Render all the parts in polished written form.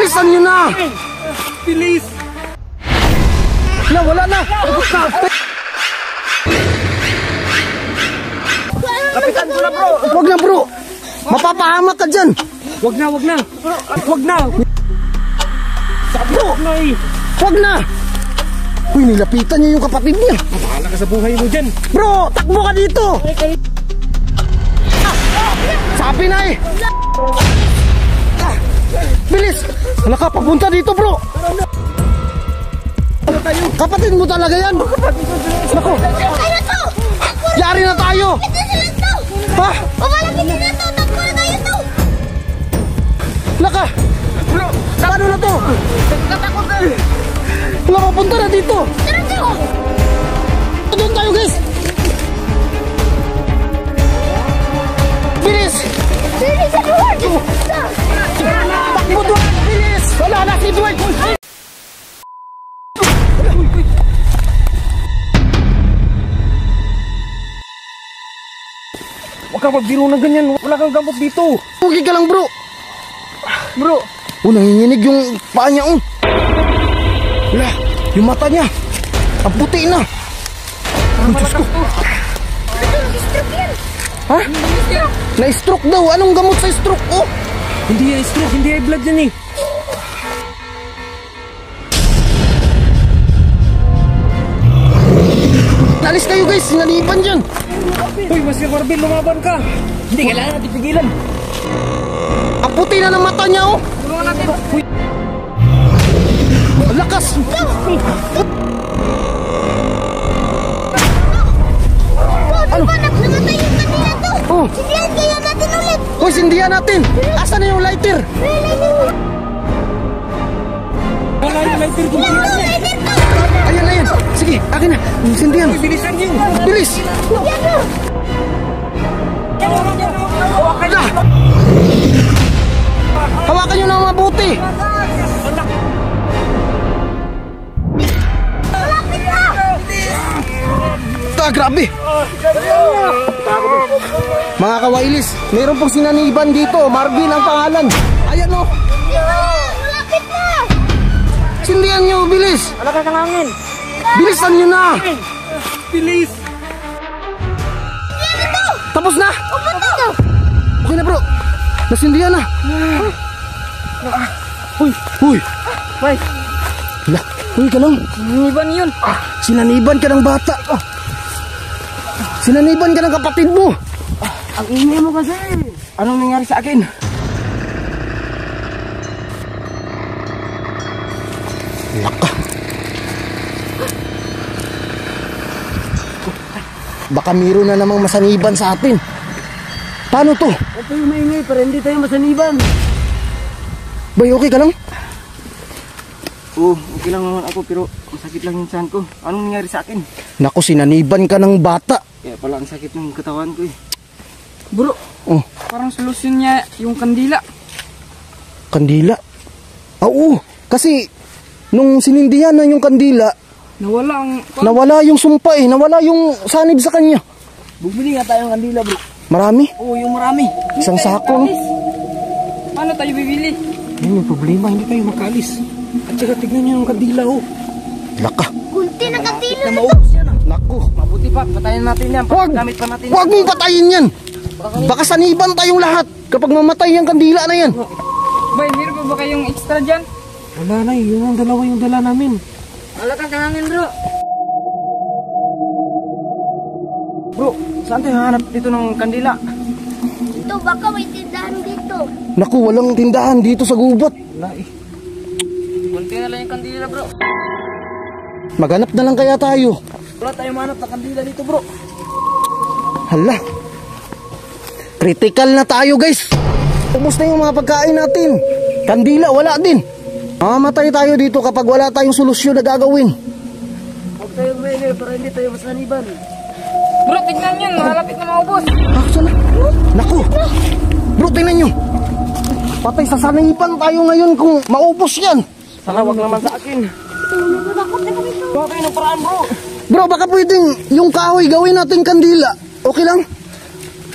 Bilisan nyo na! Bilis! Wala na! Tapos na! Kapitan ko na, bro! Wag na, bro! Mapapahamak ka dyan! Wag na! Wag na! Bro! Wag na! Uy, nilapitan niya yung kapatid niya. Bahala ka sa buhay mo dyan. Bro, takbo ka dito! Sabi na eh! Bilis! Wala ka, papunta dito, bro! Kapatid mo talaga yan! Naku! Yari na tayo! Ha? Laka! Paano na to? Wala, papunta na dito! Doon tayo, guys! Bilis! Takbo doon! Bilis! Wala na si Dwight! Huwag ka magbiro ng ganyan. Wala kang gamot dito. Okay ka lang, bro! Bro! Nanginginig yung paa niya, Wala, yung mata niya. Ang puti na. Ang Diyos ko. Ha? Na-stroke daw. Anong gamot sa stroke, Hindi yan stroke. Hindi ay blood yan eh. Alis kayo, guys. Sinalipan dyan. Uy, Master Marvin, lumaban ka. Hindi kailangan natin pigilan. Ang puti na ng mata niya, Tulungan natin. Uy. Ang lakas. Ano? Namatay yung kanila to. Oh. Sindihan kaya natin ulit. Hoy, sindihan natin. Asan na yung lighter? Wala yung lighter ko. Ayan na yan. Sige, akin na. Sindihan. Uy, bilisan niyo. Bilis. Ala. Hawakan nyo na mabuti. Grabe. Mga kawailis, mayroon pong sinaniban dito. Marvin ang pangalan. Ayan o. Malapit na. Sindihan nyo, bilis. Wala ka kalangin. Bilisan nyo na. Bilis. Tapos na. Ito. Okay na, bro. Nasindihan na. Uy. Uy. Bay. Hala. Uy ka lang. Sinaniban yun. Sinaniban ka ng bata. Sinaniban ka ng kapatid mo. Ang ingay mo kasi. Anong nangyari sa akin? Laka. Baka meron na namang masaniban sa atin. Paano to? Huwag tayo maingay para hindi tayo masaniban. Bay, okay ka lang? Oo, okay lang naman ako pero masakit lang yung tiyan ko. Anong nangyari sa akin? Naku, sinaniban ka ng bata. Kaya pala ang sakit ng katawan ko eh. Bro, Oh, parang solusyon niya yung kandila. kandila. Oo, kasi nung sinindihan na yung kandila, Nawala ang... nawala yung sumpa nawala yung sanib sa kanya. Bumili nga tayo ng kandila bro. Marami. Oo, yung marami. Isang sako, no? Paano tayo bibili? Yan yung problema, hindi tayo makalis. At saka tignan niyo yung kandila oh. Laka. Kunti na katilo Na na to. maubos yan ah. Naku. Mabuti pa, patayin natin yan. Huwag. Gamit pa natin. Huwag mong patayin yan. Baka saniban tayong lahat kapag mamatay yung kandila na yan. Bay, meron pa ba kayong extra dyan? Wala na, yun ang dalawa yung dala namin. Wala kang kahangin bro. Bro, saan tayo hanap dito ng kandila? Ito, baka may tindahan dito. Naku, walang tindahan dito sa gubat. Wala eh. Kunti na lang yung kandila bro. Maghanap na lang kaya tayo. Wala tayong mahanap na kandila dito bro. Hala. Critical na tayo, guys. Ubus na yung mga pagkain natin. Kandila, wala din. Mamamatay tayo dito kapag wala tayong solusyon na gagawin. Huwag tayong maingay para hindi tayo masaniban. Bro, tignan nyo, malapit na maubos. Saan na? Naku. Bro, tingnan nyo. Patay sa sanipan tayo ngayon kung maubos yan. Sana wag naman sa akin. Gawa kayo ng paraan bro. Bro, baka pwedeng yung kahoy gawin natin kandila. Okay lang?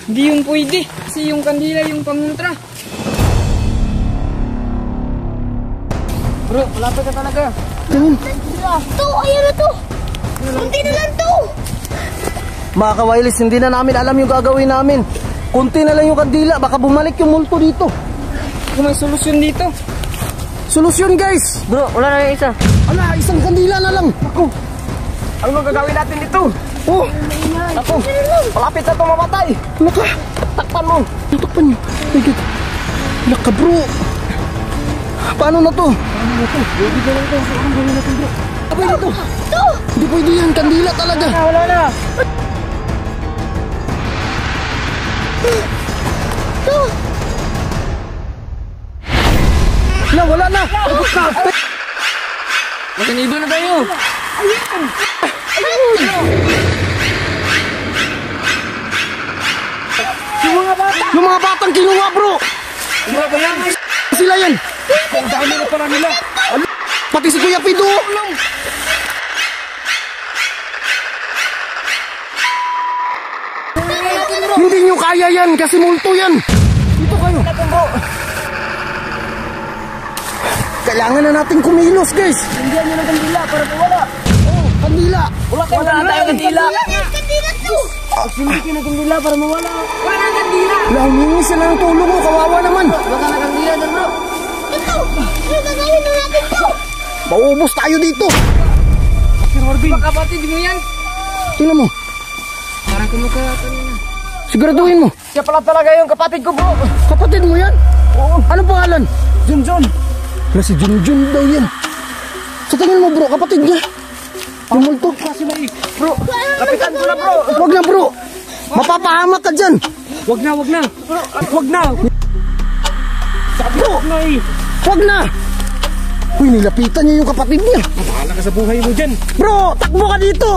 Hindi yung pwede. Kasi yung kandila yung pangontra. Bro, malapit ka talaga. Tingin. To, ayan na to. Kunti na lang to. Mga kawailis, hindi na namin alam yung gagawin namin. Kunti na lang yung kandila, baka bumalik yung multo dito. Kung may solusyon dito. Solusyon guys! Bro, wala na yung isa. Ala, isang kandila na lang. Ako. Ano magagawin natin dito? Oh, Ako, malapit na ito mamatay. naka. Takpan mo. Tutukpan niyo. Higit. Naka bro. Paano na to? Hindi ka lang ito. Ano gawin natin bro? Abay dito. To. Hindi pwede yan, kandila talaga. Wala na. To. Wala na. Abot na. Magkanibo na tayo. Yung mga batang kinuha bro. Grabe yan. Sila yan. Ang dami na pala nila. Pati si Kuya Pido. Hindi nyo kaya yan kasi multo yan. Dito kayo. Kailangan na natin kumilos guys. Hindi nyo ng kandila para mawala. Oh, kandila. Wala tayong kandila. Kandila to. Hindi kayo ng kandila para mawala. Wala na kandila. Wala, humingi sila ng tulong mo. Kawawa naman. Wala na kandila dyan bro. Ito. Ano gagawin na natin to? Mauubos tayo dito. Sir Marvin. Kapatid mo yan. Tingnan mo. Parang kumukha kanina. Siguraduhin mo. Siya pala talaga yung kapatid ko bro. Kapatid mo yan? Oo. Anong pangalan? Junjun. Wala, si Junjun daw yan. Sa tingin mo bro, kapatid niya. Yung multo. Kasi may bro. Kapitan ko na bro. Wag na bro. Mapapahamak ka dyan. Wag na. Wag na. Bro, Wag na eh. wag na. Uy, nilapitan niya yung kapatid niya. Bahala ka sa buhay mo dyan. Bro, takbo ka dito.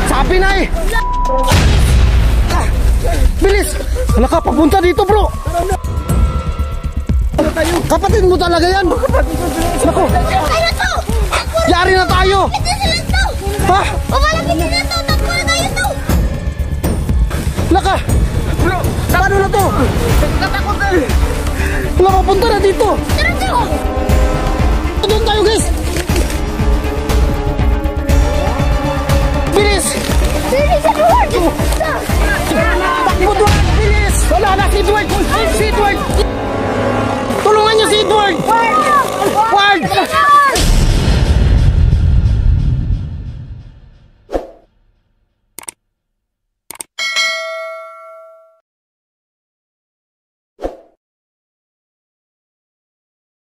Sabi na eh. Bilis. Wala ka, papunta dito bro. Kapatid mo talaga yan. Nako, Ano to? yari na tayo. Ito sila to. Ha? Pamalapit na to. Takbo na tayo to. Laka. Bro. Paano na to? Natakot eh. Wala, papunta na dito. Tara to. Doon tayo guys. Bilis. Bilis ako.